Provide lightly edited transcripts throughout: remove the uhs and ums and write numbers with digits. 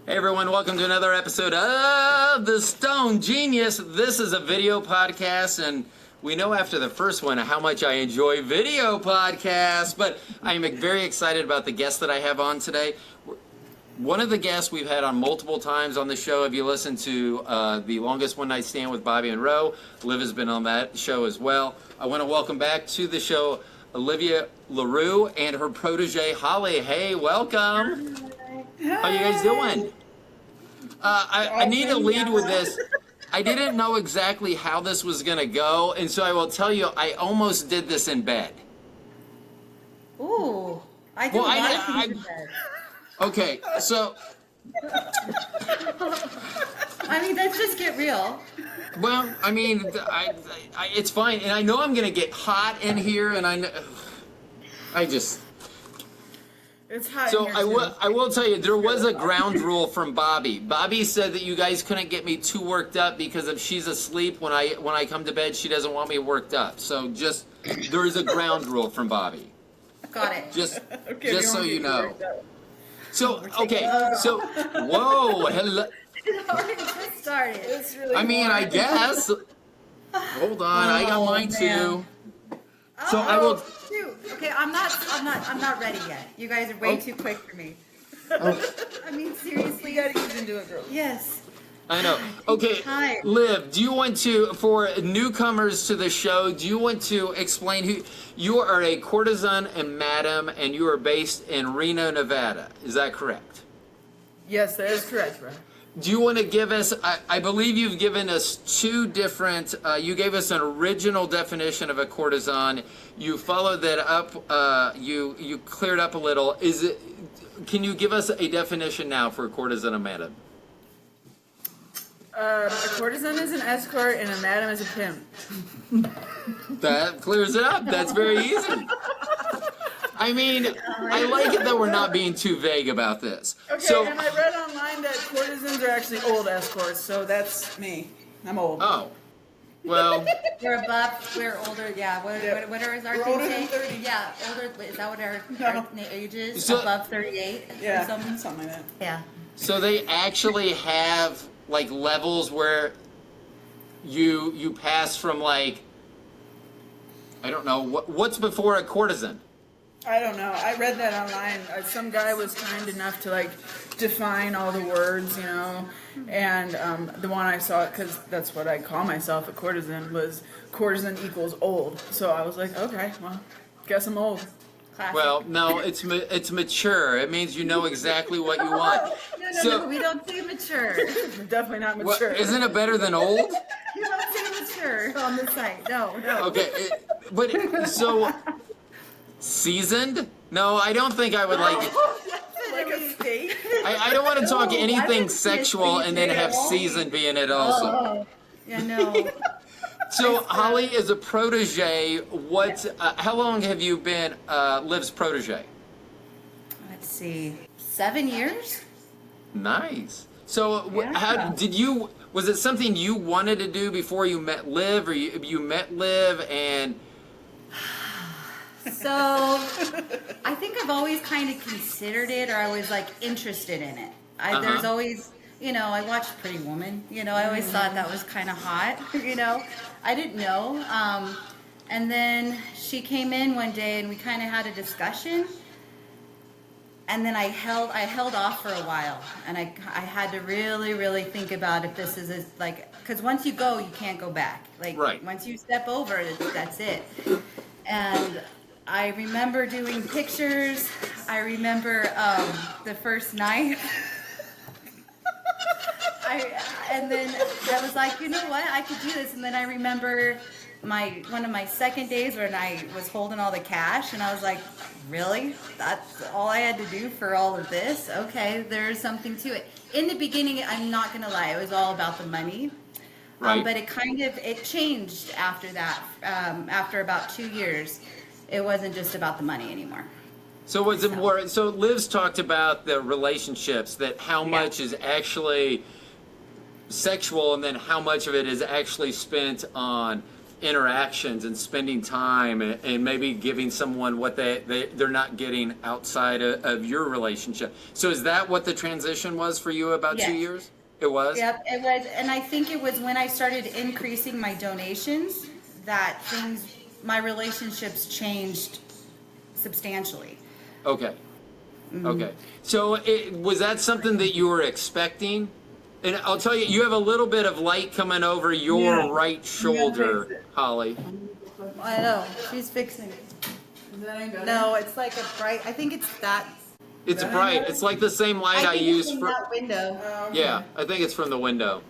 Hey everyone, welcome to another episode of The Stone Genius. This is a video podcast, and we know after the first one how much I enjoy video podcasts, but I am very excited about the guest that I have on today. One of the guests we've had on multiple times on the show. If you listen to The Longest One Night Stand with Bobby and Roe, Liv has been on that show as well. I want to welcome back to the show Liv LaRue and her protege, Holly. Hey, welcome. How you guys doing? I need to lead with this. I didn't know exactly how this was going to go, and so I will tell you, I almost did this in bed. Ooh, I do a lot of things in bed. Okay, so... I mean, let's just get real. Well, I mean, it's fine, and I know I'm going to get hot in here, and I just... It's hot. So I will tell you, there was a ground rule from Bobby. Bobby said that you guys couldn't get me too worked up because if she's asleep when I come to bed, she doesn't want me worked up. So there is a ground rule from Bobby. Got it. Just so you know. So whoa, hello. It already just started. It's really I mean, I guess. Hold on, I got mine man. too. So I will. Shoot. Okay, I'm not ready yet. You guys are way too quick for me. I mean, seriously. You gotta ease into it, girl. Yes. I know. Okay, Hi. Liv, do you want to, for newcomers to the show, do you want to explain who you are? A courtesan and madam, and you are based in Reno, Nevada. Is that correct? Yes, that is correct, bro. Do you want to give us, I believe you've given us two different, you gave us an original definition of a courtesan. You followed that up, you cleared up a little. Can you give us a definition now for a courtesan and madam? A courtesan is an escort and a madam is a pimp. That clears it up. That's very easy. I mean, I like it that we're not being too vague about this. Okay, and I read online that courtesans are actually old escorts, so that's me. I'm old. Oh, well, We're older, yeah. What is our We're thing older say? than 30. Yeah, older, is that what our age is? So- Above 38 Yeah, or something? something like that. Yeah. so they actually have like levels where you pass from like, I don't know, what's before a courtesan? I don't know. I read that online. Some guy was kind enough to like define all the words, you know, and the one I saw, because that's what I call myself, a courtesan, was courtesan equals old. So I was like, okay, well, guess I'm old. Classic. Well, no, it's mature. It means you know exactly what you want. No, we don't say mature. I'm definitely not Well, mature. isn't it better than old? You don't say mature on the site. No. Okay, but so seasoned? No, I don't think I would like it. like a steak? I don't want to talk No, I anything wouldn't say sexual and then have seasoned be in it also. Oh, yeah, no. So Holly is a protege. How long have you been Liv's protege? Let's see. 7 years? Nice. So Yeah. was it something you wanted to do before you met Liv, or you met Liv and... So, I think I've always kind of considered it, or I was like interested in it. There's always, I watched Pretty Woman. I always thought that was kind of hot. I didn't know. And then she came in one day, and we kind of had a discussion. And then I held off for a while, and I had to really, really think about if this is because once you go, you can't go back. Right. Once you step over, that's it. And I remember doing pictures. I remember the first night. And then I was like, you know what? I could do this. And then I remember one of my second days when I was holding all the cash, and I was like, really? That's all I had to do for all of this? Okay, there's something to it. In the beginning, I'm not gonna lie, it was all about the money. Right. But it changed after that. After about 2 years, it wasn't just about the money anymore. So was it more? So Liv's talked about the relationships, that how much is actually sexual, and then how much of it is actually spent on interactions and spending time and maybe giving someone what they're not getting outside of your relationship. So is that what the transition was for you about Yes. 2 years? It was? Yep, it was, and I think it was when I started increasing my donations that my relationships changed substantially. Okay. Okay. So was that something that you were expecting? And I'll tell you, you have a little bit of light coming over your right shoulder, Holly. I know, she's fixing it. Is that any better? No, it's like a bright, I think it's that. It's bright. It's like the same light I think use it's in for. that window. Oh, okay. Yeah, I think it's from the window.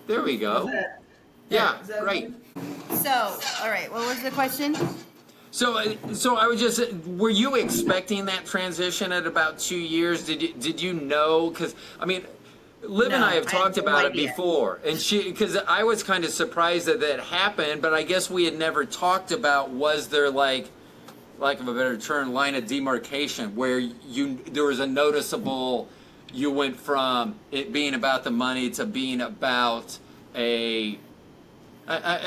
There we go. Is that- Yeah, is that great. So, all right, what was the question? So I was just, were you expecting that transition at about 2 years? Did you know? Because I mean, Liv and No, I have I talked had no about it idea. before, and because I was kind of surprised that that happened, but I guess we had never talked about, was there like, lack of a better term, line of demarcation where there was a noticeable, you went from it being about the money to being about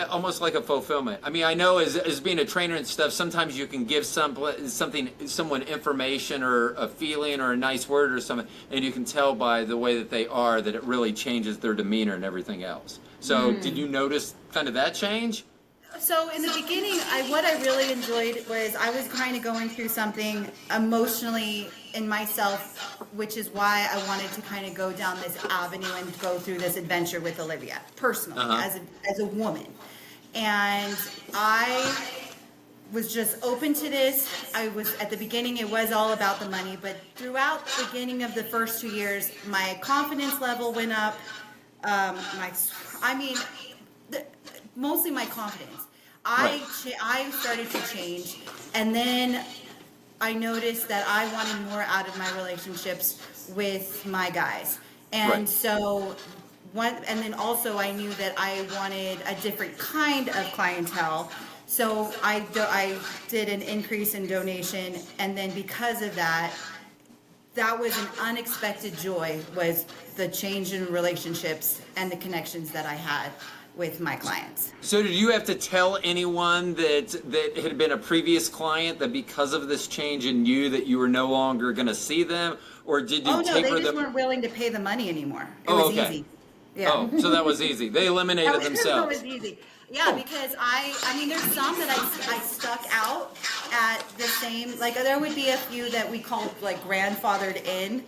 almost like a fulfillment. I mean, I know as being a trainer and stuff, sometimes you can give someone information or a feeling or a nice word or something, and you can tell by the way that they are that it really changes their demeanor and everything else. So did you notice kind of that change? So in the beginning, what I really enjoyed was I was kind of going through something emotionally in myself, which is why I wanted to kind of go down this avenue and go through this adventure with Olivia personally, as a woman. And I was just open to this. At the beginning, it was all about the money, but throughout the beginning of the first 2 years, my confidence level went up. Mostly my confidence. I started to change, and then I noticed that I wanted more out of my relationships with my guys, and so and then also I knew that I wanted a different kind of clientele. So I did an increase in donation, and then because of that was an unexpected joy, was the change in relationships and the connections that I had with my clients. So did you have to tell anyone that had been a previous client that because of this change in you that you were no longer going to see them, or did you they taper just them? weren't willing to pay the money anymore. It was easy. Yeah. Oh, so that was easy. They eliminated themselves. That was easy. Yeah, because I mean, there's some that I stuck out at the same, like there would be a few that we called like grandfathered in.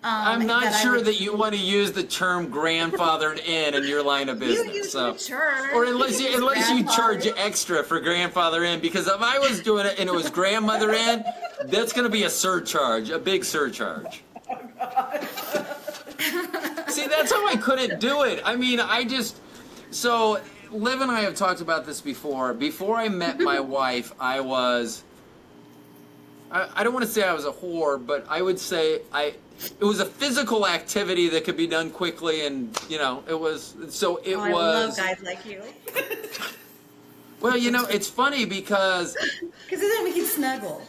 I'm not sure that you want to use the term grandfathered in your line of business. You use so, the term. or unless you charge extra for grandfather in, because if I was doing it and it was grandmother in, that's going to be a surcharge, a big surcharge. See, that's how I couldn't do it. I mean, so Liv and I have talked about this before. Before I met my wife, I don't want to say I was a whore, but I would say it was a physical activity that could be done quickly, and it was. I love guys like you. Well, it's funny because then we can snuggle.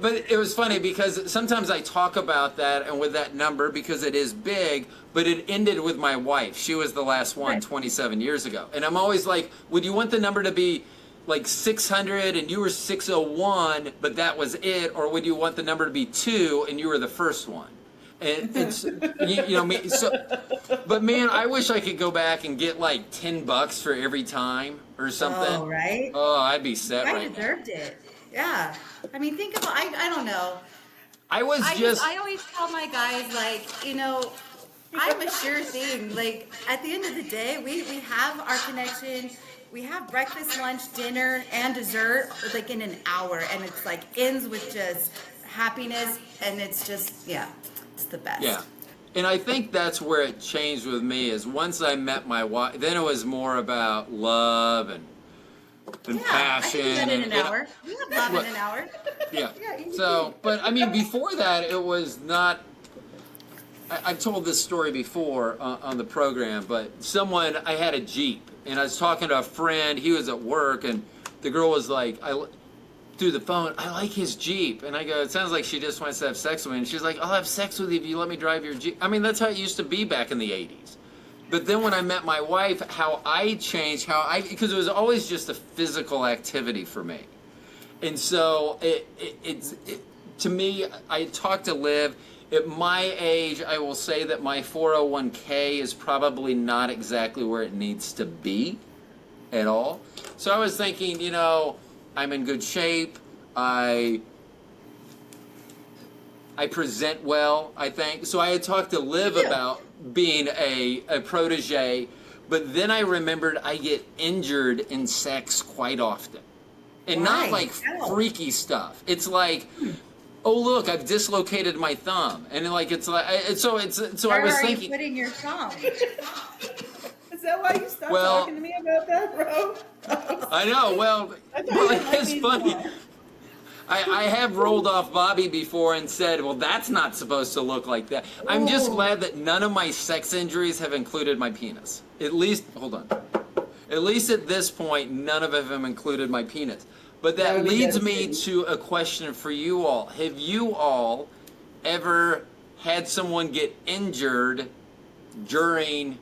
but it was funny because sometimes I talk about that and with that number because it is big, but it ended with my wife. She was the last one 27 years ago, and I'm always like, would you want the number to be like 600 and you were 601, but that was it, or would you want the number to be 2 and you were the first one? And it's me. So, but man, I wish I could go back and get like $10 for every time or something. Oh, right. Oh, I'd be set I right now. deserved it. Yeah. I mean, think about. I don't know. I always tell my guys, like, I'm a sure thing. Like, at the end of the day, we have our connection. We have breakfast, lunch, dinner, and dessert like in an hour, and it's like ends with just happiness, and it's just it's the best. Yeah, and I think that's where it changed with me. Is once I met my wife, then it was more about love and passion. I can do that in and, an hour. We have love in an hour. Yeah. So, but I mean, before that, it was not. I've told this story before on the program, but I had a Jeep, and I was talking to a friend. He was at work, and the girl was like, through the phone, I like his Jeep. And I go, it sounds like she just wants to have sex with me. And she's like, I'll have sex with you if you let me drive your Jeep. I mean, that's how it used to be back in the 80s. But then when I met my wife, how I changed, because it was always just a physical activity for me. And so to me, I talked to Liv. At my age, I will say that my 401k is probably not exactly where it needs to be at all. So I was thinking, you know, I'm in good shape. I present well, I think. So I had talked to Liv about being a protege, but then I remembered I get injured in sex quite often. And not like freaky stuff. It's like, oh look, I've dislocated my thumb, and like it's like so I was thinking. Where are you putting your thumb? Is that why you stopped talking to me about that, bro? I know. Well, it's funny. I have rolled off Bobby before and said, well, that's not supposed to look like that. I'm just glad that none of my sex injuries have included my penis. At least, hold on. At least at this point, none of them have included my penis. But that leads me to a question for you all. Have you all ever had someone get injured during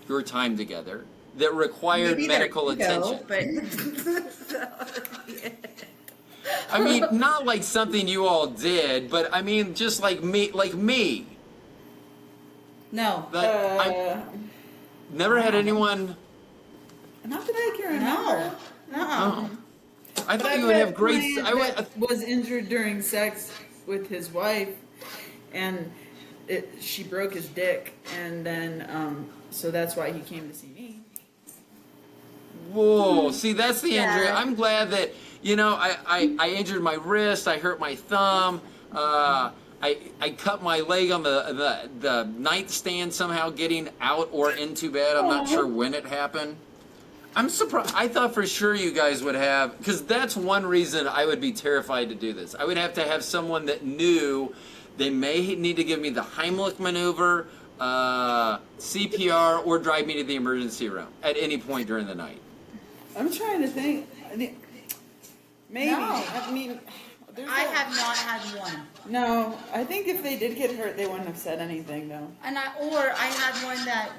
your time together that required medical attention? I mean, not like something you all did, but I mean, just like me. No. I've never had anyone. Not that I can remember. No. I thought you would have great. Was injured during sex with his wife, and she broke his dick, and then so that's why he came to see me. Whoa! See, that's the injury. I'm glad that I injured my wrist. I hurt my thumb. I cut my leg on the nightstand somehow getting out or into bed. I'm not sure when it happened. I'm surprised. I thought for sure you guys would have, because that's one reason I would be terrified to do this. I would have to have someone that knew they may need to give me the Heimlich maneuver, CPR, or drive me to the emergency room at any point during the night. I'm trying to think. Maybe. No. I mean, I have not had one. No, I think if they did get hurt, they wouldn't have said anything though. And I had one that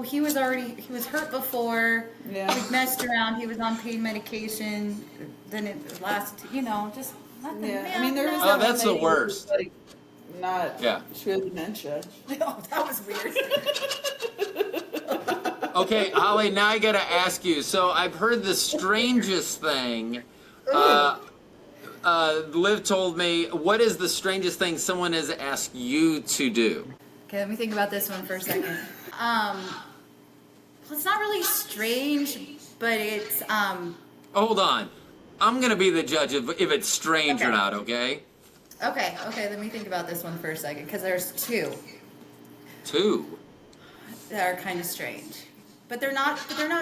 he was hurt before. Yeah. We messed around. He was on pain medication. Then it lasted, just nothing. Yeah. Man, I mean, there was Oh, that's the worst. Like, she had dementia. Oh, that was weird. Okay, Holly, now I gotta ask you. So I've heard the strangest thing. Liv told me, what is the strangest thing someone has asked you to do? Okay, let me think about this one for a second. Well, it's not really strange, but it's Hold on. I'm gonna be the judge of if it's strange or not, okay? Okay, let me think about this one for a second, because there's two that are kind of strange. But they're not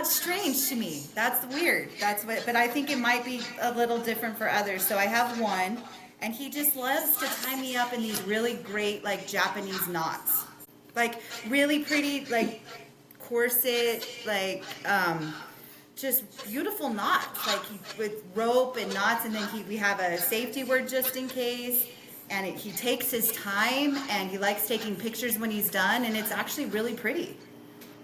strange to me. That's weird. But I think it might be a little different for others. So I have one, and he just loves to tie me up in these really great, like, Japanese knots. Like, really pretty, like, corset, like, just beautiful knots. Like, with rope and knots, and then we have a safety word just in case. And he takes his time, and he likes taking pictures when he's done, and it's actually really pretty.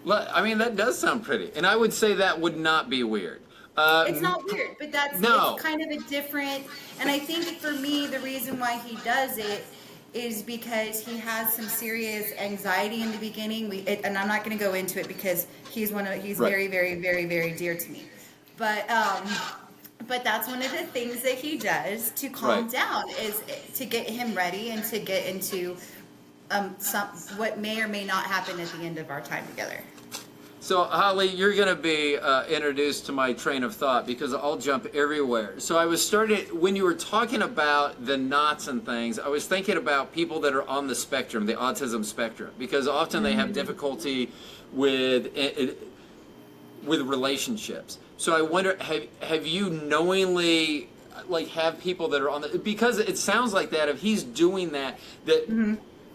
I mean, that does sound pretty. And I would say that would not be weird. It's not weird, but it's kind of a different, and I think for me, the reason why he does it is because he has some serious anxiety in the beginning. And I'm not going to go into it because he's very, very, very, very dear to me. But that's one of the things that he does to calm down, is to get him ready and to get into what may or may not happen at the end of our time together. So, Holly, you're going to be introduced to my train of thought because I'll jump everywhere. So when you were talking about the knots and things, I was thinking about people that are on the spectrum, the autism spectrum, because often they have difficulty with relationships. So I wonder, have you knowingly, like, have people that are on the, because it sounds like that, if he's doing that,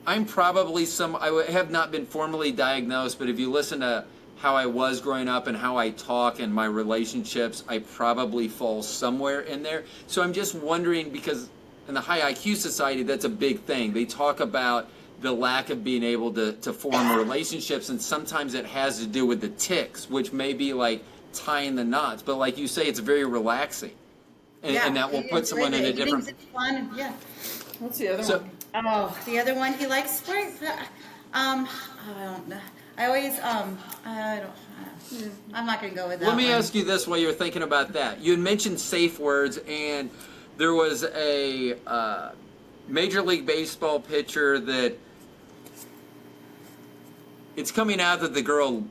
I'm probably I have not been formally diagnosed, but if you listen to how I was growing up and how I talk and my relationships, I probably fall somewhere in there. So I'm just wondering, because in the high IQ society, that's a big thing. They talk about the lack of being able to form relationships, and sometimes it has to do with the tics, which may be like tying the knots, but like you say, it's very relaxing, and that will put someone in a different. It's fun. Yeah. What's the other one? Oh, the other one, he likes sport. I don't know. I always I'm not gonna go with that. Let me one. ask you this while you're thinking about that. You had mentioned safe words, and there was a Major League Baseball pitcher that it's coming out that the girl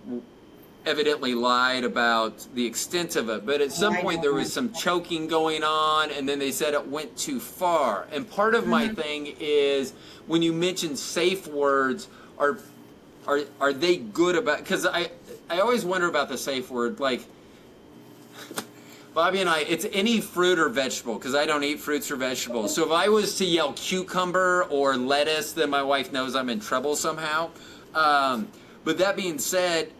evidently lied about the extent of it, but at some point there was some choking going on, and then they said it went too far. And part of my thing is, when you mention safe words, are they good about, because I always wonder about the safe word, like Bobby and I, it's any fruit or vegetable, because I don't eat fruits or vegetables. So if I was to yell cucumber or lettuce, then my wife knows I'm in trouble somehow. But that being said,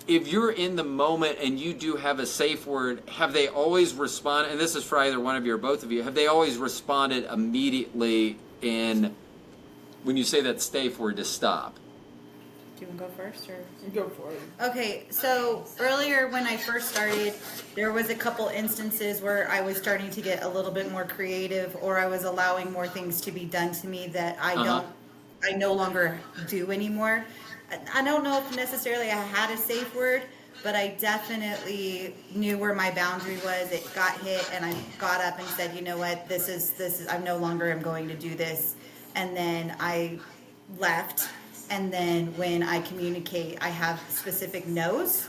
if you're in the moment and you do have a safe word, have they always responded, and this is for either one of you or both of you, have they always responded immediately when you say that safe word to stop? Do you want to go first, or? Go for it. Okay, so earlier when I first started, there was a couple instances where I was starting to get a little bit more creative, or I was allowing more things to be done to me that I no longer do anymore. I don't know if necessarily I had a safe word, but I definitely knew where my boundary was. It got hit, and I got up and said, you know what, this is, I no longer am going to do this. And then I left. And then when I communicate, I have specific no's,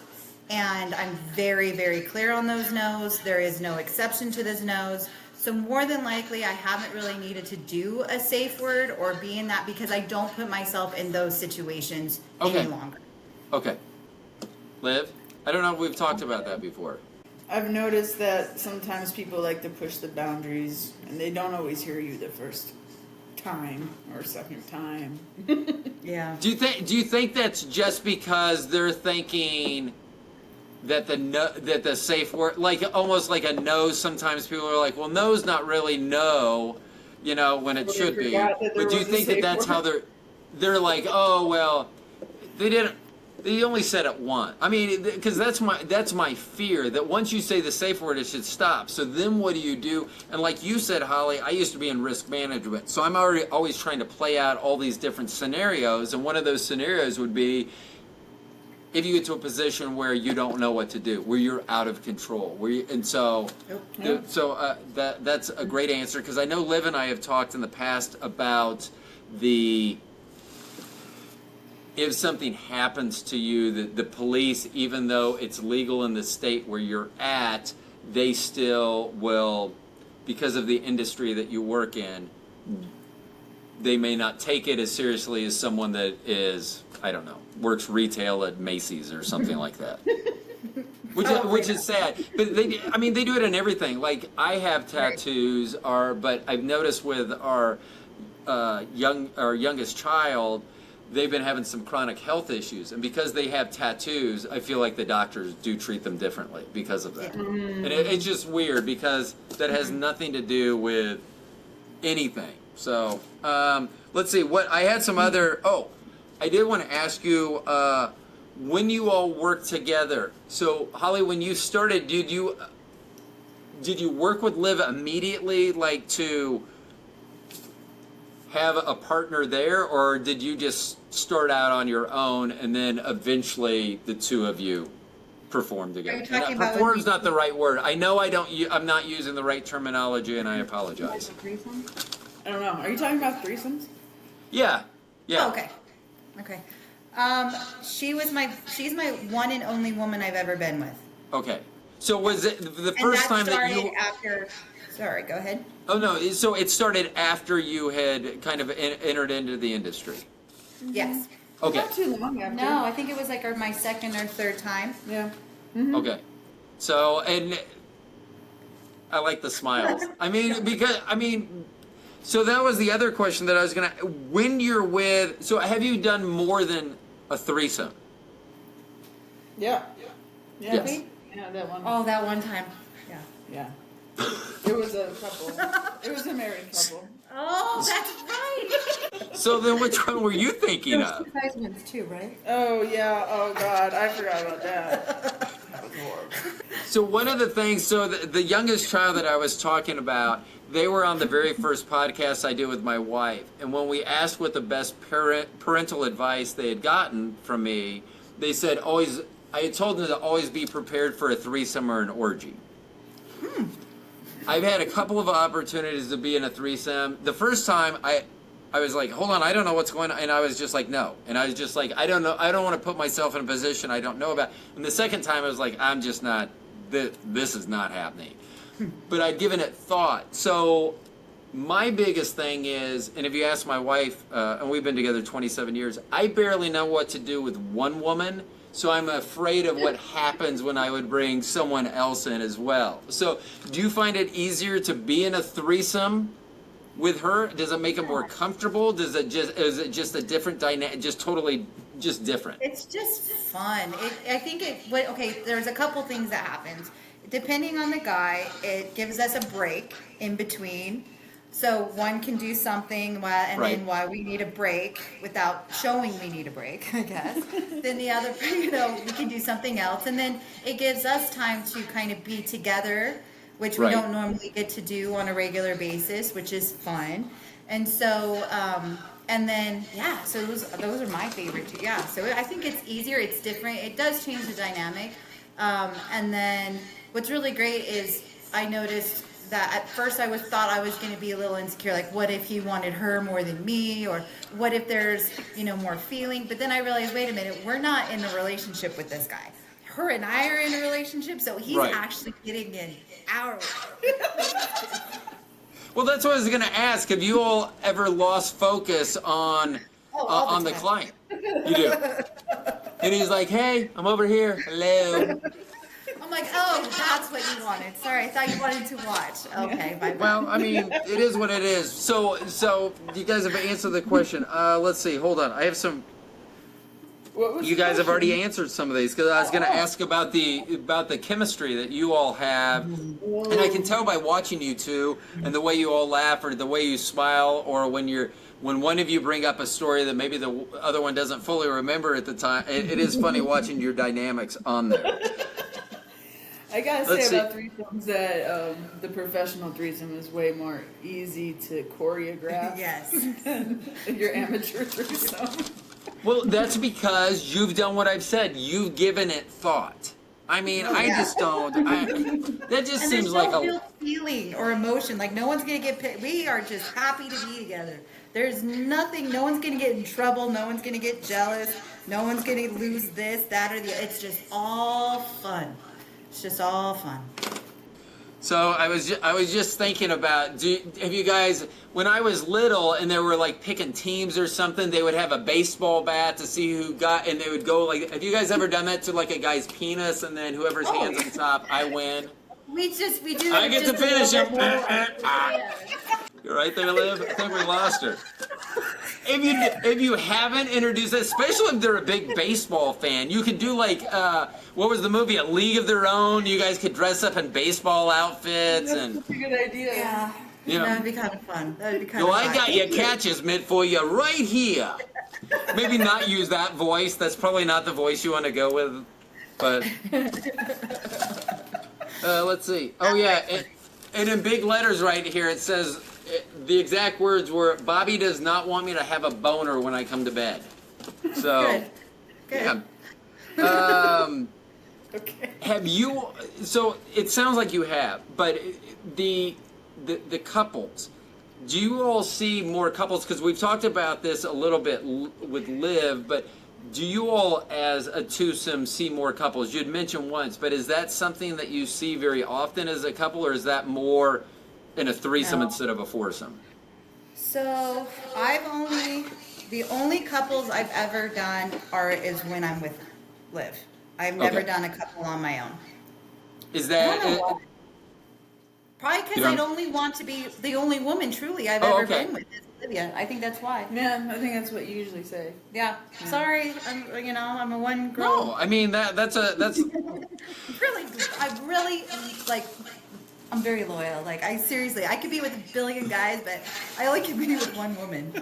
and I'm very, very clear on those no's. There is no exception to those no's. So more than likely, I haven't really needed to do a safe word or be in that, because I don't put myself in those situations any longer. Okay. Liv? I don't know if we've talked about that before. I've noticed that sometimes people like to push the boundaries, and they don't always hear you the first time or second time. Yeah. Do you think that's just because they're thinking that the safe word, like almost like a no, sometimes people are like, well, no's not really no, when it should be. But do you think that that's how they're like, oh, well, they only said it once. I mean, because that's my fear, that once you say the safe word, it should stop. So then what do you do? And like you said, Holly, I used to be in risk management, so I'm always trying to play out all these different scenarios, and one of those scenarios would be if you get to a position where you don't know what to do, where you're out of control, that's a great answer, because I know Liv and I have talked in the past about if something happens to you, the police, even though it's legal in the state where you're at, they still will, because of the industry that you work in, they may not take it as seriously as someone that is, I don't know, works retail at Macy's or something like that. Which is sad. But they do it in everything. Like, I have tattoos, but I've noticed with our youngest child, they've been having some chronic health issues, and because they have tattoos, I feel like the doctors do treat them differently because of that. And it's just weird, because that has nothing to do with anything. So let's see, what I had some other. I did want to ask you, when you all work together. So Holly, when you started, did you work with Liv immediately, like to have a partner there, or did you just start out on your own and then eventually the two of you performed together? Are you talking about perform's not the right word. I know I'm not using the right terminology, and I apologize. I don't know. Are you talking about threesomes? Yeah. Oh, okay. She's my one and only woman I've ever been with. Okay. So was it the first time that you? After. Sorry, go ahead. Oh no! So it started after you had kind of entered into the industry. Yes. Okay. Not too long after. No, I think it was like my second or third time. Yeah. Mm-hmm. Okay. So, and I like the smiles. So that was the other question that I was gonna. When you're with, so have you done more than a threesome? Yeah. Yes. Yeah, that one. Oh, that one time. Yeah. Yeah. It was a couple. It was a married couple. Oh, that's right. So then which one were you thinking There's of? two size ones too, right? Oh yeah. Oh God, I forgot about that. That was horrible. So one of the things, so the youngest child that I was talking about, they were on the very first podcast I did with my wife. And when we asked what the best parental advice they had gotten from me, they said I had told them to always be prepared for a threesome or an orgy. I've had a couple of opportunities to be in a threesome. The first time I was like, hold on, I don't know what's going on. And I was just like, no. And I was just like, I don't know. I don't want to put myself in a position I don't know about. And the second time I was like, I'm just not, this is not happening. But I'd given it thought. So my biggest thing is, and if you ask my wife, and we've been together 27 years, I barely know what to do with one woman. So I'm afraid of what happens when I would bring someone else in as well. So do you find it easier to be in a threesome with her? Does it make it more comfortable? Is it just a different dynamic, just totally just different? It's just fun. There's a couple things that happens. Depending on the guy, it gives us a break in between. So one can do something then while we need a break without showing we need a break, I guess. Then the other, we can do something else. And then it gives us time to kind of be together, which we don't normally get to do on a regular basis, which is fun. And so, so those are my favorite too. Yeah, so I think it's easier, it's different. It does change the dynamic. And then what's really great is I noticed that at first I thought I was going to be a little insecure, like what if he wanted her more than me, or what if there's, more feeling. But then I realized, wait a minute, we're not in a relationship with this guy. Her and I are in a relationship, so he's actually getting in our relationship. Well, that's what I was going to ask. Have you all ever lost focus on the client? You do. And he's like, hey, I'm over here. Hello. I'm like, oh, that's what you wanted. Sorry, I thought you wanted to watch. Okay, bye. Well, I mean, it is what it is. So you guys have answered the question. Let's see. Hold on. I have some. You guys have already answered some of these because I was going to ask about the chemistry that you all have, and I can tell by watching you two and the way you all laugh or the way you smile, or when one of you bring up a story that maybe the other one doesn't fully remember at the time. It is funny watching your dynamics on there. I gotta say about threesomes that the professional threesome is way more easy to choreograph. Yes. Than your amateur threesome. Well, that's because you've done what I've said. You've given it thought. I mean, I just don't. That just seems like no real feeling or emotion. Like no one's gonna get pissed. We are just happy to be together. There's nothing. No one's gonna get in trouble. No one's gonna get jealous. No one's gonna lose this, that, or the. It's just all fun. It's just all fun. So I was just thinking about, have you guys, when I was little and they were like picking teams or something, they would have a baseball bat to see who got, and they would go like, have you guys ever done that to like a guy's penis, and then whoever's hands on top, I win? We do. I get to finish it. You're right there, Liv. I think we lost her. If you haven't introduced it, especially if they're a big baseball fan, you could do like, what was the movie, A League of Their Own? You guys could dress up in baseball outfits. That's such a good idea. Yeah. You know, that'd be kind of fun. I got your catcher's mitt for you right here. Maybe not use that voice. That's probably not the voice you want to go with. But let's see. Oh yeah, and in big letters right here it says, the exact words were, Bobby does not want me to have a boner when I come to bed. So, Good. yeah. Okay. Have you, so it sounds like you have, but the couples, do you all see more couples, because we've talked about this a little bit with Liv, but do you all as a twosome see more couples? You'd mentioned once, but is that something that you see very often as a couple, or is that more in a threesome instead of a foursome? So the only couples I've ever done is when I'm with Liv. I've never done a couple on my own. Is that probably because I'd only want to be the only woman truly I've ever been with is Olivia. I think that's why. Yeah, I think that's what you usually say. Yeah. Sorry, I'm a one girl. No, I mean that's really, I really like. I'm very loyal. Like, I could be with a billion guys, but I only can be with one woman.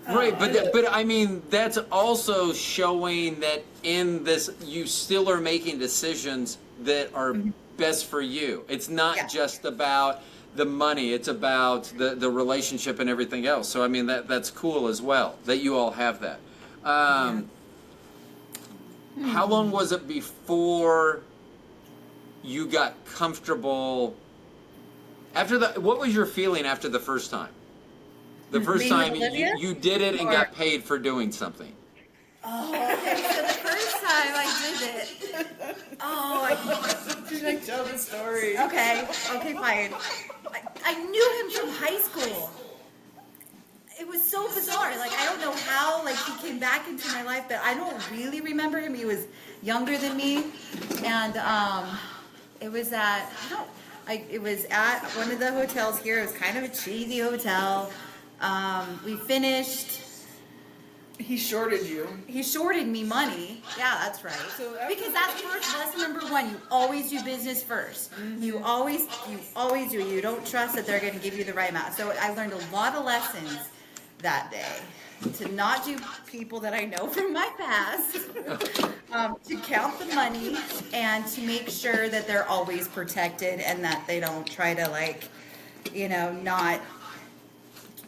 Right, but I mean, that's also showing that in this, you still are making decisions that are best for you. It's not just about the money, it's about the relationship and everything else. So I mean, that's cool as well that you all have that. How long was it before you got comfortable? What was your feeling after the first time? The first Being time with Olivia? you did it and got paid for doing something. Oh, okay. So the first time I did it, Should I tell the story? okay, fine. I knew him from high school. It was so bizarre. Like, I don't know how, like, he came back into my life, but I don't really remember him. He was younger than me, and it was at one of the hotels here. It was kind of a cheesy hotel. We finished. He shorted you. He shorted me money. Yeah, that's right. So because that's first lesson number one. You always do business first. You always do. You don't trust that they're going to give you the right amount. So I learned a lot of lessons that day. To not do people that I know from my past. To count the money and to make sure that they're always protected and that they don't try to, like, not.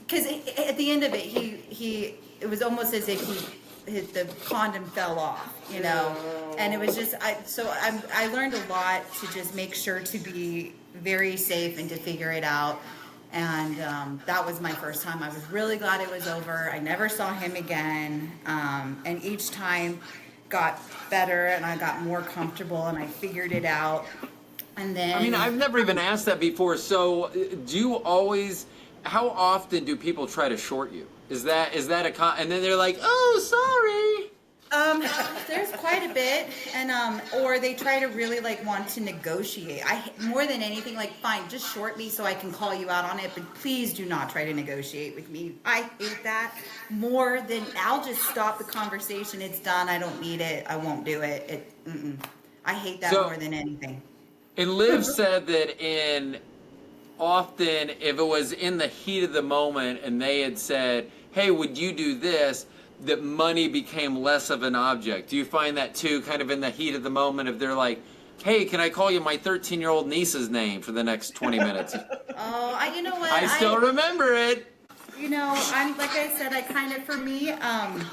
Because at the end of it, it was almost as if the condom fell off, and it was just, I learned a lot to just make sure to be very safe and to figure it out, and that was my first time. I was really glad it was over. I never saw him again, and each time got better and I got more comfortable and I figured it out, and then... I mean, I've never even asked that before, so how often do people try to short you? Is that and then they're like, oh, sorry. There's quite a bit, and or they try to really want to negotiate. More than anything, fine, just short me so I can call you out on it, but please do not try to negotiate with me. I hate that more than I'll just stop the conversation. It's done. I don't need it. I won't do it. I hate that more than anything. And Liv said that often if it was in the heat of the moment and they had said, hey, would you do this, that money became less of an object. Do you find that too, kind of in the heat of the moment, if they're like, hey, can I call you my 13-year-old niece's name for the next 20 minutes? Oh, you know what? I still remember it. I'm like I said, for me, I'm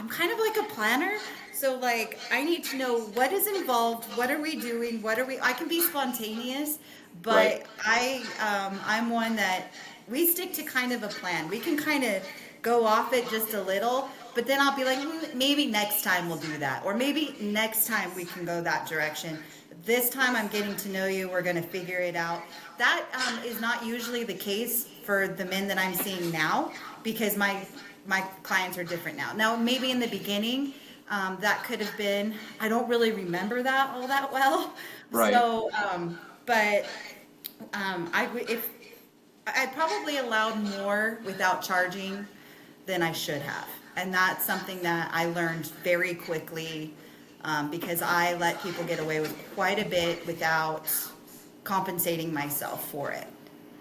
kind of like a planner. So, I need to know what is involved, what are we doing, I can be spontaneous, but right. I'm one that we stick to kind of a plan. We can kind of go off it just a little, but then I'll be like, maybe next time we'll do that, or maybe next time we can go that direction. This time I'm getting to know you, we're going to figure it out. That is not usually the case for the men that I'm seeing now, because my clients are different now. Now, maybe in the beginning, that could have been, I don't really remember that all that well. Right. So, I probably allowed more without charging than I should have. And that's something that I learned very quickly, because I let people get away with quite a bit without compensating myself for it.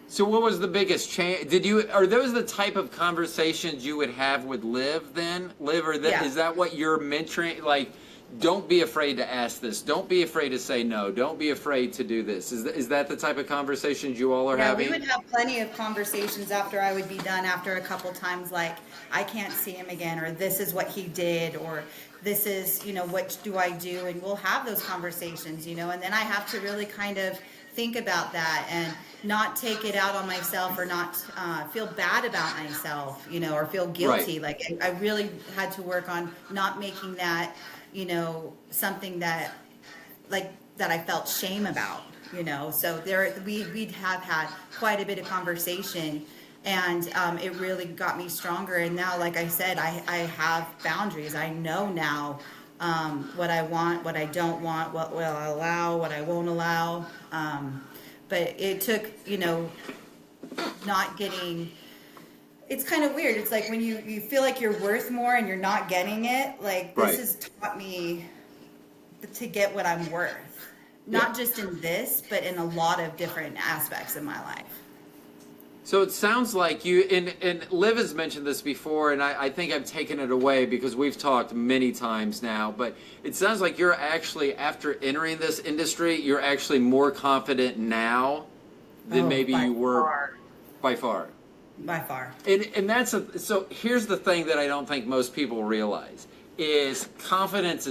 So what was the biggest change? Are those the type of conversations you would have with Liv then? Liv, is that what you're mentoring? Don't be afraid to ask this. Don't be afraid to say no. Don't be afraid to do this. Is that the type of conversations you all are having? We would have plenty of conversations after I would be done, after a couple times, I can't see him again, or this is what he did, or this is, what do I do? And we'll have those conversations, and then I have to really kind of think about that and not take it out on myself, or not feel bad about myself, or feel guilty. Right. I really had to work on not making that, something that I felt shame about, So we'd have had quite a bit of conversation, and it really got me stronger. And now, like I said, I have boundaries. I know now what I want, what I don't want, what will I allow, what I won't allow. But it took, not getting, it's kind of weird. It's like when you feel like you're worth more and you're not getting it, this has taught me to get what I'm worth. not just in this, but in a lot of different aspects of my life. So it sounds like you, and Liv has mentioned this before, and I think I've taken it away because we've talked many times now, but it sounds like you're actually, after entering this industry, you're actually more confident now than maybe you were far. by far. By far. And that's so here's the thing that I don't think most people realize is confidence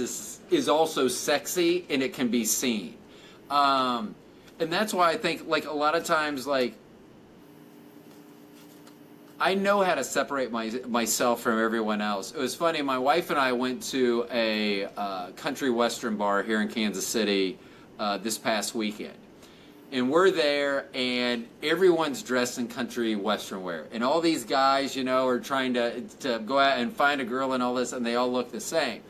is also sexy and it can be seen. And that's why I think like a lot of times like I know how to separate myself from everyone else. It was funny, my wife and I went to a country western bar here in Kansas City this past weekend. And we're there, and everyone's dressed in country western wear. And all these guys, you know, are trying to go out and find a girl and all this, and they all look the same.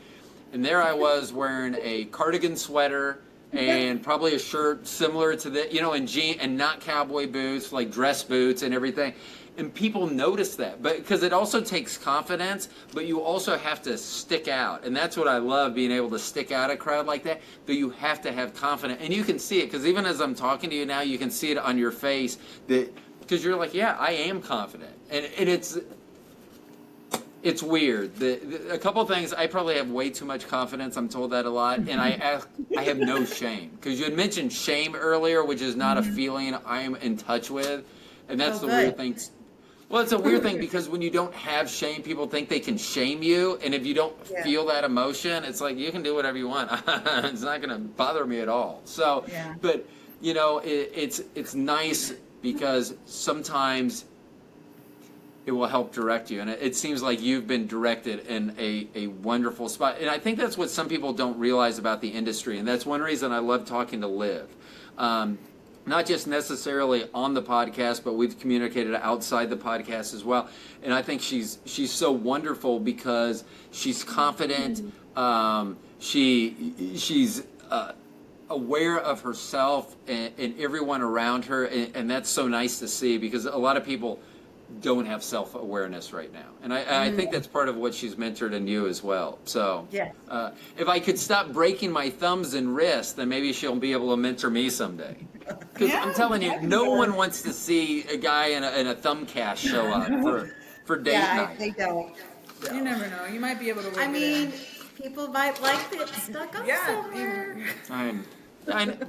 And there I was wearing a cardigan sweater and probably a shirt similar to the, you know, and not cowboy boots, like dress boots and everything. And people notice that, but because it also takes confidence, but you also have to stick out, and that's what I love, being able to stick out a crowd like that. But you have to have confidence, and you can see it because even as I'm talking to you now, you can see it on your face that because you're like, yeah, I am confident, and it's weird. A couple things, I probably have way too much confidence. I'm told that a lot, and I have no shame because you had mentioned shame earlier, which is not a feeling I'm in touch with, and that's the weird thing. Well, it's a weird thing because when you don't have shame, people think they can shame you. And if you don't feel that emotion, it's like you can do whatever you want. It's not going to bother me at all. So, but, you know, it's nice because sometimes it will help direct you. And it seems like you've been directed in a wonderful spot. And I think that's what some people don't realize about the industry. And that's one reason I love talking to Liv. Not just necessarily on the podcast, but we've communicated outside the podcast as well. And I think she's so wonderful because she's confident. She's aware of herself and everyone around her, and that's so nice to see because a lot of people don't have self-awareness right now. And I think that's part of what she's mentored in you as well. So if I could stop breaking my thumbs and wrists, then maybe she'll be able to mentor me someday. Because I'm telling you, no one wants to see a guy in a thumb cast show up for date night. They don't. You never know. You might be able to work I mean, people might like it stuck up somewhere.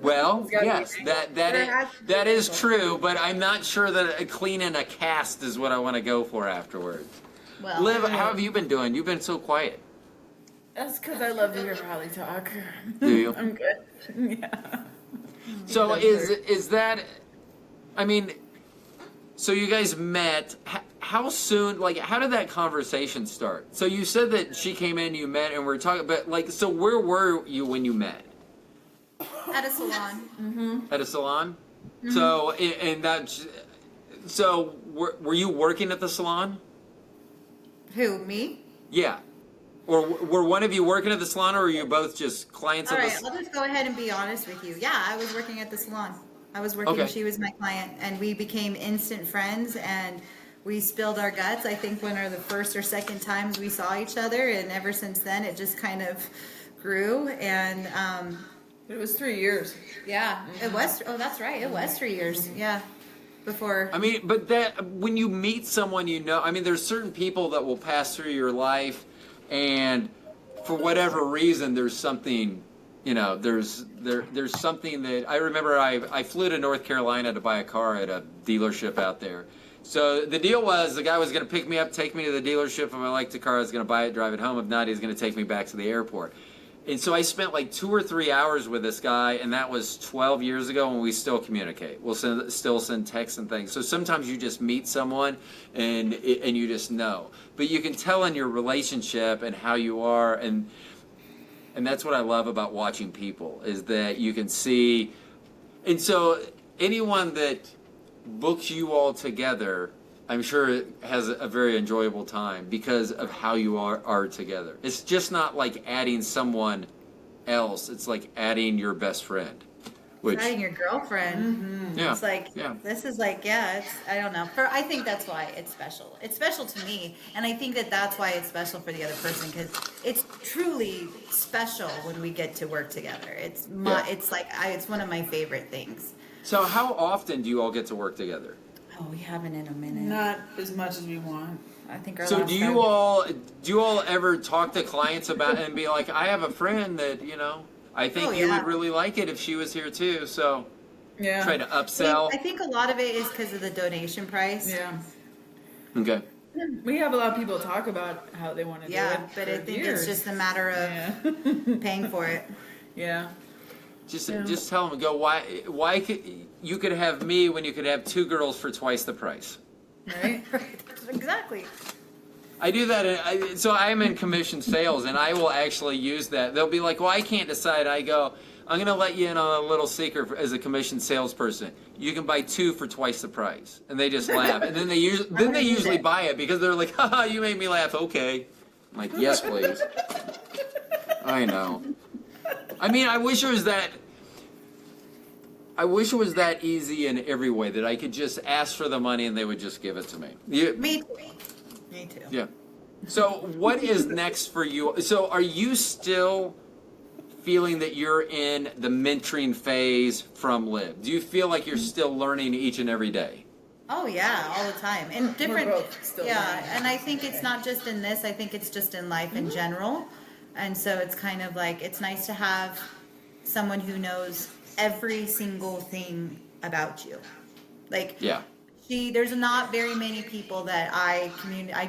Well, yes, that is true, but I'm not sure that cleaning a cast is what I want to go for afterwards. Well, Liv, how have you been doing? You've been so quiet. That's because I love to hear Holly talk. Do you? I'm good. Yeah. So is that? I mean, so you guys met. How soon? Like, how did that conversation start? So you said that she came in, you met, and we're talking. But like, so where were you when you met? At a salon. At a salon. So so were you working at the salon? Who, me? Yeah. Or were one of you working at the salon, or were you both just clients All of right, the salon? I'll just go ahead and be honest with you. Yeah, I was working at the salon. I was working, she was my client, and we became instant friends, and we spilled our guts, I think, one of the first or second times we saw each other, and ever since then, it just kind of grew, and It was 3 years. yeah, it was, oh, that's right, it was 3 years, yeah, before. I mean, but that when you meet someone, you know, I mean, there's certain people that will pass through your life, and for whatever reason, there's something, you know, there's something that I remember. I flew to North Carolina to buy a car at a dealership out there. So the deal was the guy was going to pick me up, take me to the dealership. If I liked the car, I was going to buy it, drive it home. If not, he was going to take me back to the airport. And so I spent like 2 or 3 hours with this guy, and that was 12 years ago, and we still communicate. We'll still send texts and things. So sometimes you just meet someone, and you just know. But you can tell in your relationship and how you are, and that's what I love about watching people, is that you can see. And so anyone that books you all together, I'm sure it has a very enjoyable time because of how you are together. It's just not like adding someone else. It's like adding your best friend. Which, Finding your girlfriend. yeah, It's like, yeah. this is like, I don't know. I think that's why it's special. It's special to me. And I think that that's why it's special for the other person, because it's truly special when we get to work together. It's it's one of my favorite things. So how often do you all get to work together? Oh, we haven't in a minute. Not as much as we want. I think our So last do time- you all ever talk to clients about it and be like, I have a friend that, I think you would really like it if she was here too. So Yeah. try to upsell. I think a lot of it is because of the donation price. Yeah. Okay. We have a lot of people talk about how they want to do it. Yeah, but I for think years. it's just a matter of Yeah. paying for it. Yeah. Just tell them, why you could have me when you could have 2 girls for twice the price. Right? Exactly. I do that. So I'm in commission sales, and I will actually use that. They'll be like, well, I can't decide. I go, I'm going to let you in on a little secret as a commission salesperson. You can buy 2 for twice the price. And they just laugh. And then they usually buy it because they're like, haha, you made me laugh. Okay. I'm like, yes, please. I know. I mean, I wish it was that easy in every way, that I could just ask for the money and they would just give it to me. Me too. Me too. Yeah. So what is next for you? So are you still feeling that you're in the mentoring phase from Liv? Do you feel like you're still learning each and every day? Oh yeah, all the time. And different both still learning. and I think it's not just in this, I think it's just in life in general. And so it's kind of like, it's nice to have someone who knows every single thing about you. Like, Yeah. there's not very many people that I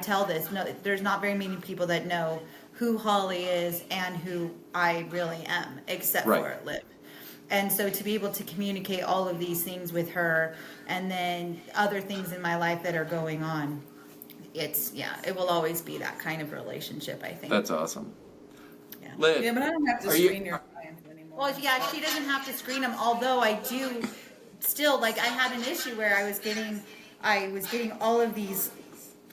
tell this, no, there's not very many people that know who Holly is and who I really am, except for Liv. And so to be able to communicate all of these things with her, and then other things in my life that are going on, it will always be that kind of relationship, I think. That's awesome. Yeah. Liv, Yeah, but I don't have to screen your clients anymore. Well, yeah, she doesn't have to screen them, although I do still, like, I had an issue where I was getting all of these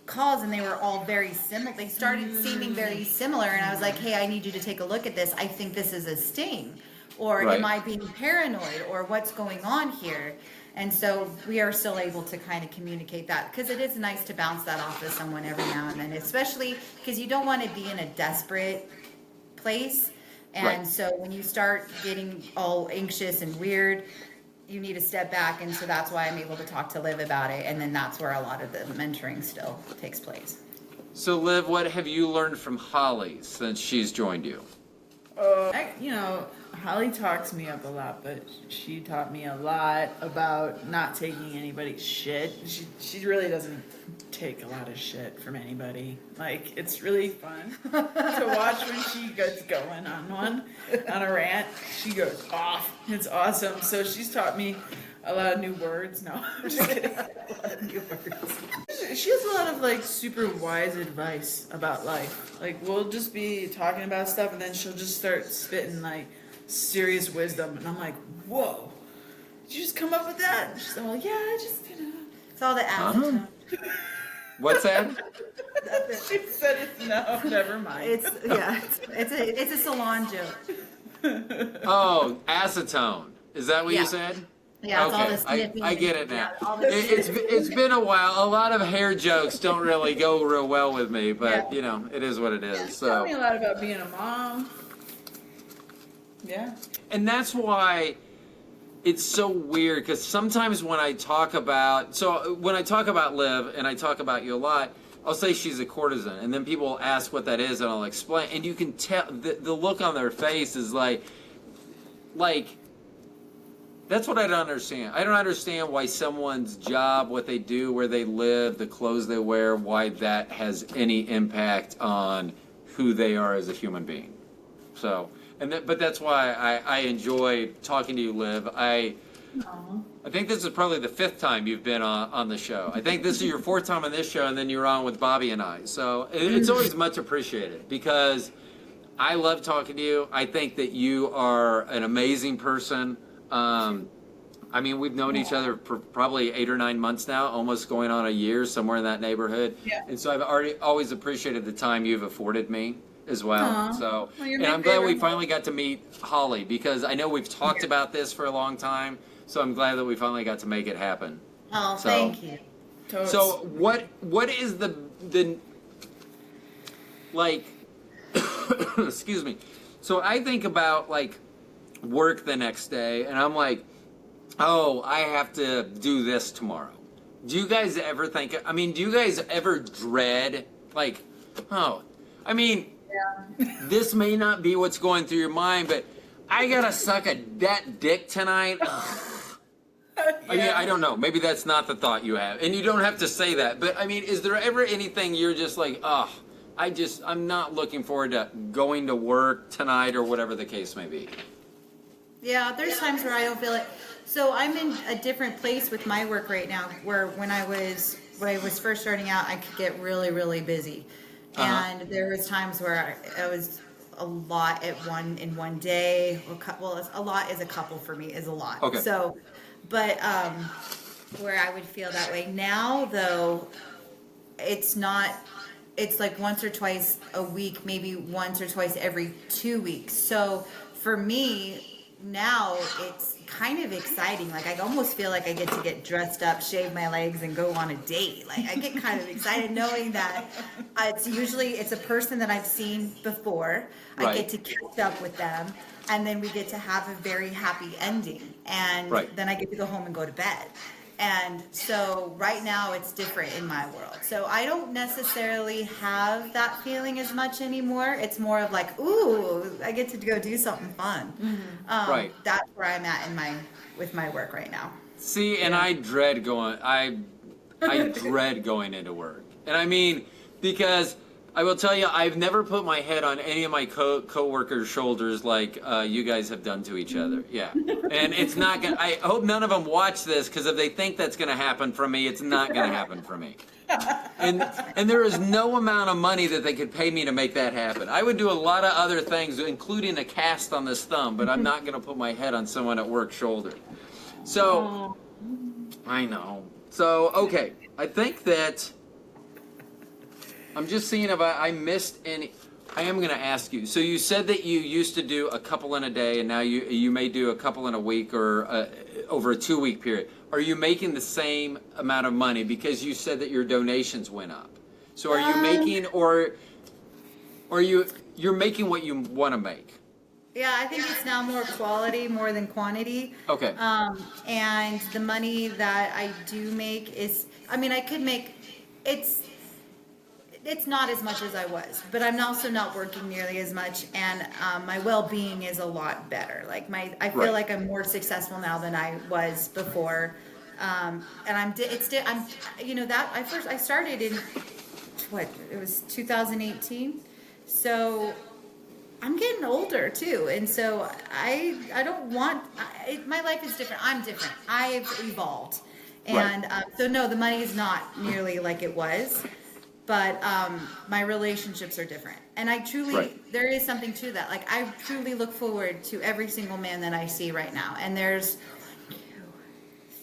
calls and they were all very similar. They started seeming very similar, and I was like, hey, I need you to take a look at this. I think this is a sting. Or am I being paranoid? Or what's going on here? And so we are still able to kind of communicate that, because it is nice to bounce that off of someone every now and then, especially because you don't want to be in a desperate place. And so when you start getting all anxious and weird, you need to step back. And so that's why I'm able to talk to Liv about it. And then that's where a lot of the mentoring still takes place. So Liv, what have you learned from Holly since she's joined you? Holly talks me up a lot, but she taught me a lot about not taking anybody's shit. She really doesn't take a lot of shit from anybody. Like, it's really fun to watch when she gets going on a rant. She goes off. It's awesome. So she's taught me a lot of new words. No, I'm just kidding. A lot of new words. She has a lot of, like, super wise advice about life. Like, we'll just be talking about stuff, and then she'll just start spitting, like, serious wisdom. And I'm like, whoa, did you just come up with that? And she's like, well, yeah, I just, It's all the acetone. What's that? She said it. No, never mind. It's a salon joke. Oh, acetone. Is that what Yeah. you said? Yeah, it's all Okay, the sniffing. I get it now. Yeah, all the It's been a while. A lot of hair jokes don't really go real well with me, but Yeah. it is what it is. She taught me So, a lot about being a mom. Yeah. and that's why it's so weird, because sometimes when I talk about Liv and I talk about you a lot, I'll say she's a courtesan, and then people will ask what that is, and I'll explain, and you can tell the look on their face is like. That's what I don't understand. I don't understand why someone's job, what they do, where they live, the clothes they wear, why that has any impact on who they are as a human being. So, but that's why I enjoy talking to you, Liv. I think this is probably the 5th time you've been on the show. I think this is your 4th time on this show, and then you're on with Bobby and I. So it's always much appreciated, because I love talking to you. I think that you are an amazing person. I mean, we've known each other for probably 8 or 9 months now, almost going on a year, somewhere in that neighborhood. Yeah. And so I've always appreciated the time you've afforded me, as well. Aw. So, Well, you're and my I'm glad we favorite. finally got to meet Holly, because I know we've talked about this for a long time. So I'm glad that we finally got to make it happen. Oh, So- thank you. Totes. So what is the like excuse me. So I think about like work the next day, and I'm like, oh, I have to do this tomorrow. Do you guys ever think, I mean, do you guys ever dread like, oh, I mean, this may not be what's going through your mind, but I gotta suck that dick tonight. Ugh. I mean, I don't know. Maybe that's not the thought you have. And you don't have to say that. But, I mean, is there ever anything you're just like, oh, I'm not looking forward to going to work tonight, or whatever the case may be? Yeah, there's times where I don't feel it. So I'm in a different place with my work right now, where when I was first starting out, I could get really, really busy. And there was times where I was a lot in one day. Well, a lot is a couple for me, is a lot. Okay. So, but where I would feel that way now, though, it's not. It's like once or twice a week, maybe once or twice every 2 weeks. So for me now, it's kind of exciting. Like I almost feel like I get to get dressed up, shave my legs, and go on a date. Like I get kind of excited knowing that it's a person that I've seen before. I Right. get to catch up with them, and then we get to have a very happy ending. And Right. then I get to go home and go to bed. And so right now it's different in my world. So I don't necessarily have that feeling as much anymore. It's more of like, ooh, I get to go do something fun. Right. That's where I'm at with my work right now. See, and I dread going. I dread going into work, and I mean, because I will tell you, I've never put my head on any of my co-workers' shoulders like you guys have done to each other. Yeah, and it's not gonna. I hope none of them watch this, because if they think that's gonna happen from me, it's not gonna happen from me. And there is no amount of money that they could pay me to make that happen. I would do a lot of other things, including a cast on this thumb, but I'm not gonna put my head on someone at work's shoulder. So, I know. So, okay, I think that I'm just seeing if I missed any. I am going to ask you. So you said that you used to do a couple in a day, and now you may do a couple in a week, or over a 2-week period. Are you making the same amount of money, because you said that your donations went up? So are you making, or you're making what you want to make? Yeah, I think it's now more quality more than quantity. Okay. And the money that I do make is, I mean, I could make, it's not as much as I was, but I'm also not working nearly as much, and my well-being is a lot better. Like I feel Right. like I'm more successful now than I was before, and I started in it was 2018, so I'm getting older too, and so I don't want. My life is different. I'm different. I've evolved, and so no, the money is not nearly like it was. But my relationships are different. And I truly, there is something to that. Like, I truly look forward to every single man that I see right now. And there's 1, 2,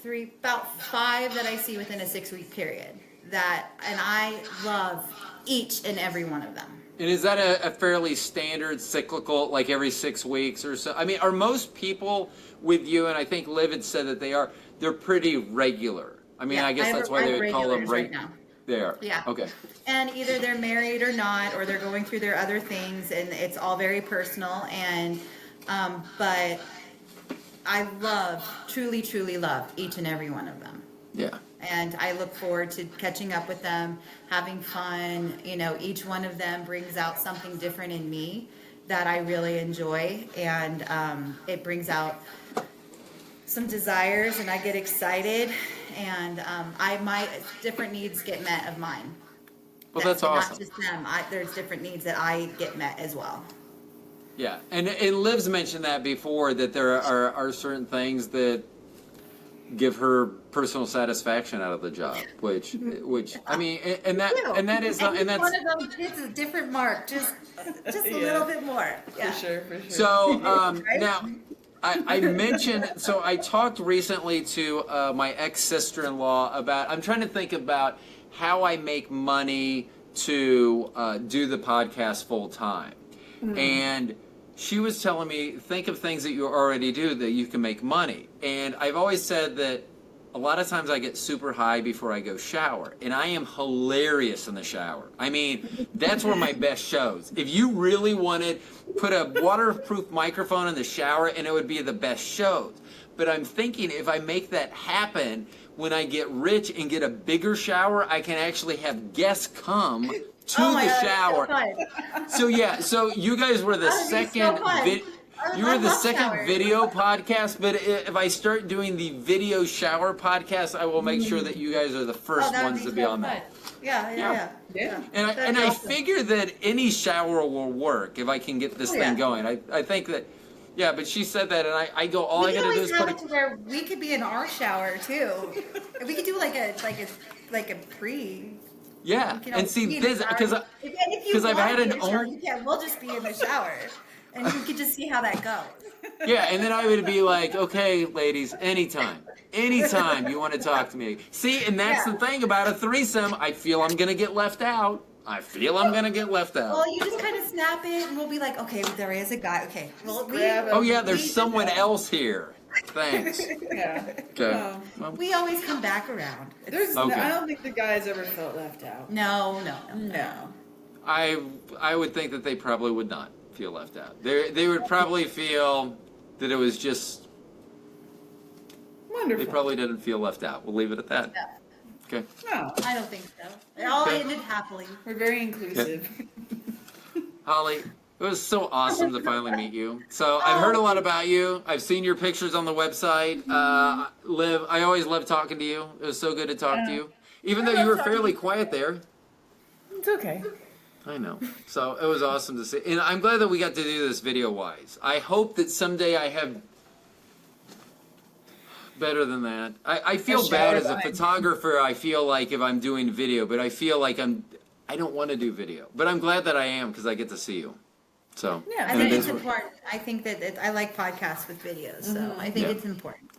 3, about 5 that I see within a 6-week period. And I love each and every one of them. And is that a fairly standard cyclical, like every 6 weeks or so? I mean, are most people with you, and I think Liv had said that they're pretty regular. I mean, Yeah, I guess that's why they would call them right now. They are. Yeah. Okay. And either they're married or not, or they're going through their other things, and it's all very personal. And but I truly, truly love each and every one of them. Yeah. And I look forward to catching up with them, having fun. You know, each one of them brings out something different in me that I really enjoy, and it brings out some desires, and I get excited, and my different needs get met of mine. Well, that's awesome. Not just them. There's different needs that I get met as well. Yeah, and Liv's mentioned that before, that there are certain things that give her personal satisfaction out of the job, which I mean, and that is not, and that's one of them hits a different mark, just a little bit more. Yeah. For sure. so. Right? Now, I mentioned, so I talked recently to my ex-sister-in-law about, I'm trying to think about how I make money to do the podcast full time. And she was telling me, think of things that you already do that you can make money. And I've always said that a lot of times I get super high before I go shower. And I am hilarious in the shower. I mean, that's where my best shows. If you really wanted, put a waterproof microphone in the shower and it would be the best shows. But I'm thinking if I make that happen, when I get rich and get a bigger shower, I can actually have guests come to the shower. So yeah, so you guys were the second video podcast, but if I start doing the video shower podcast, I will make sure that you guys are the first ones to be on that. Yeah. And I figure that any shower will work if I can get this thing going. I think that. Yeah, but she said that, and I go. All I gotta do is put it to where we could be in our shower too. We could do like a pre. Yeah, and see this because I've had an own. Yeah, we'll just be in the shower, and you could just see how that goes. Yeah, and then I would be like, okay, ladies, anytime you want to talk to me. See, and that's the thing about a threesome. I feel I'm gonna get left out. Well, you just kind of snap it, and we'll be like, okay, there is a guy. Okay, well, there's someone else here. Thanks. Okay. We always come back around. I don't think the guys ever felt left out. No. I would think that they probably would not feel left out. They would probably feel that it was just wonderful. They probably didn't feel left out. We'll leave it at that. No. Okay. No, I don't think so. It all ended happily. We're very inclusive. Holly, it was so awesome to finally meet you. So I've heard a lot about you. I've seen your pictures on the website. Liv, I always love talking to you. It was so good to talk to you. Even though you were fairly quiet there. It's okay. I know. So it was awesome to see. And I'm glad that we got to do this video-wise. I hope that someday I have better than that. I feel bad as a photographer. I feel like if I'm doing video, but I feel like I don't want to do video. But I'm glad that I am because I get to see you. So I think it's important. I think that I like podcasts with videos, so I think it's important.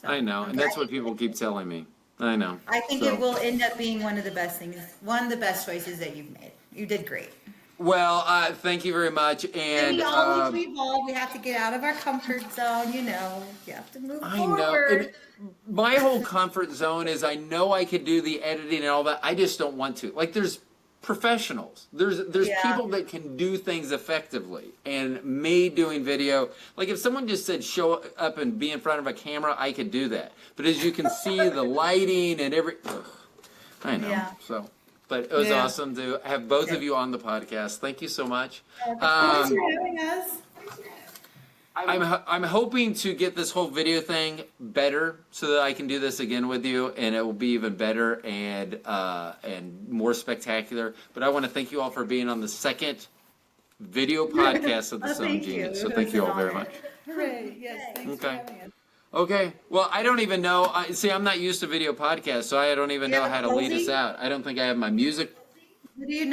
So, I know, and that's what people keep telling me. I know. I think it will end up being one of the best things, one of the best choices that you've made. You did great. Well, thank you very much. And we all need to evolve. We have to get out of our comfort zone, You have to move forward. I know. And my whole comfort zone is I know I could do the editing and all that. I just don't want to. Like, there's professionals. There's people that can do things effectively. And me doing video, like if someone just said show up and be in front of a camera, I could do that. But as you can see, the lighting and I know. Yeah. So. But it was awesome to have both of you on the podcast. Thank you so much. Thanks for having us. I'm hoping to get this whole video thing better so that I can do this again with you, and it will be even better and more spectacular. But I want to thank you all for being on the second video podcast of the Stone Genius. So thank you all very much. Hooray! Yes, thanks for having us. Okay. Well, I don't even know. See, I'm not used to video podcasts, so I don't even know how to lead us out. I don't think I have my music. How do you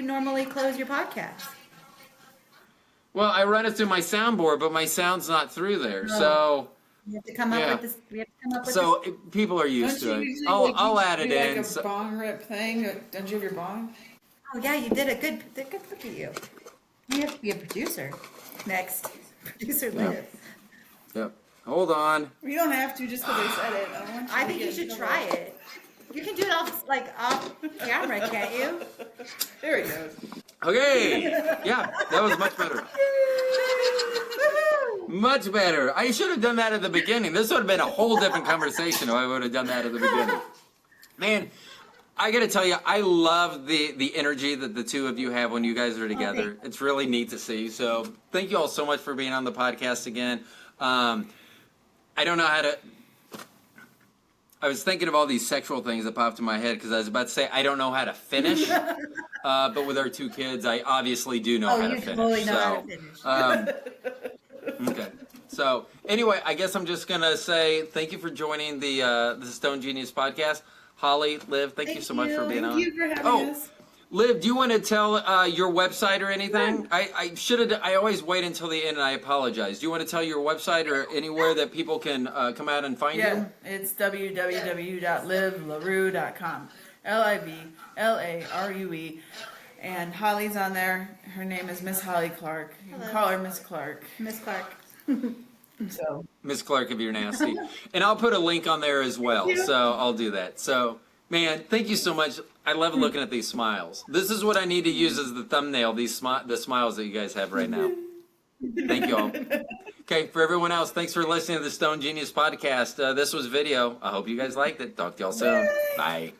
normally close your podcast? Well, I run it through my soundboard, but my sound's not through there. So we have to come up with this. We have to come up with so people are used to it. I'll add it in. Like a bong rip thing. Don't you have your bong? Oh yeah, you did a good look at you. You have to be a producer. Next, producer Liv. Yep. Hold on. You don't have to just because I said it. I think you should try it. You can do it off camera, can't you? There he goes. Okay. Yeah, that was much better. Much better. I should have done that at the beginning. This would have been a whole different conversation if I would have done that at the beginning. Man, I got to tell you, I love the energy that the two of you have when you guys are together. Okay. It's really neat to see. So thank you all so much for being on the podcast again. I don't know how to. I was thinking of all these sexual things that popped in my head because I was about to say I don't know how to finish, but with our two kids, I obviously do know how to finish. Totally know how to finish. Okay. So anyway, I guess I'm just gonna say thank you for joining the Stone Genius podcast. Holly, Liv, thank you so much for being on. Thank you for having us. Liv, do you want to tell your website or anything? I should have. I always wait until the end, and I apologize. Do you want to tell your website or anywhere that people can come out and find you? Yeah, it's www.livlarue.com. LIVLARUE. And Holly's on there. Her name is Miss Holly Clark. You can call her Miss Clark. Miss Clark. So Miss Clark, if you're nasty. And I'll put a link on there as well, so I'll do that. So, man, thank you so much. I love looking at these smiles. This is what I need to use as the thumbnail, the smiles that you guys have right now. Thank you all. Okay, for everyone else, thanks for listening to the Stone Genius podcast. This was video. I hope you guys liked it. Talk to y'all soon. Bye.